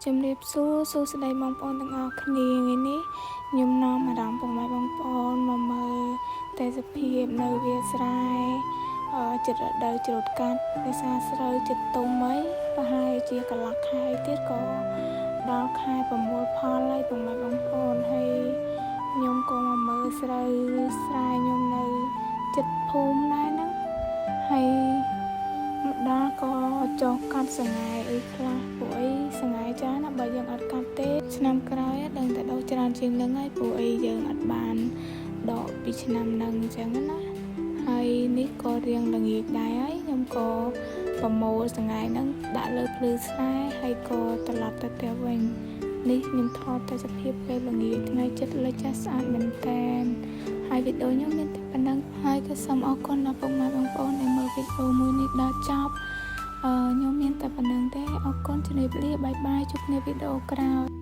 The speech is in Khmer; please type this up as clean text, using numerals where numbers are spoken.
ជំរាបសួរស្ដីបងប្អូនទាំងអស់គ្នាថ្ងៃនេះខ្ញុំនាំអារម្មណ៍ពុកម៉ែបងប្អូនមកមើលទេសភាពនៅវាលស្រែចិត្តរដូវច្រូតកាត់ដោយសារស្រូវចិត្តទុំអីប្រហែលជាកន្លះខែទៀតក៏ដល់ខែប្រមូលផលហើយពុកម៉ែបងប្អូនហើយខ្ញុំក៏មកមើលស្រូវស្រែខ្ញុំនៅចិត្តភូមិដែរហ្នឹងហើយម្ដងក៏ចុះកាត់សង្ហែអីខ្លះពួកអីសង្ហែចាណាបើយើងអត់កាត់ទេឆ្នាំក្រោយដឹងតែដុះច្រើនជាងនឹងហើយពួកអីយើងអត់បានដកពីឆ្នាំនឹងអញ្ចឹងណាហើយនេះក៏រៀងល្ងាចដែរហើយខ្ញុំក៏ប្រមូលសង្ហែហ្នឹងដាក់លើភ្លឺស្នេហ៍ហើយក៏ត្រឡប់ទៅផ្ទះវិញនេះខ្ញុំថតតែសភាពពេលល្ងាចថ្ងៃចិត្តលិចចាស់ស្អាតមែនតើហើយវីដេអូខ្ញុំមានតែប៉ុណ្្នឹងហើយក៏សូមអរគុណដល់ពុកម៉ែបងប្អូនដែលមើលវីដេអូមួយនេះដល់ចប់ខ្ញុំមានតែប៉ុណ្្នឹងទេអរគុណជំរាបលាបាយបាយជួបគ្នាវីដេអូក្រោយ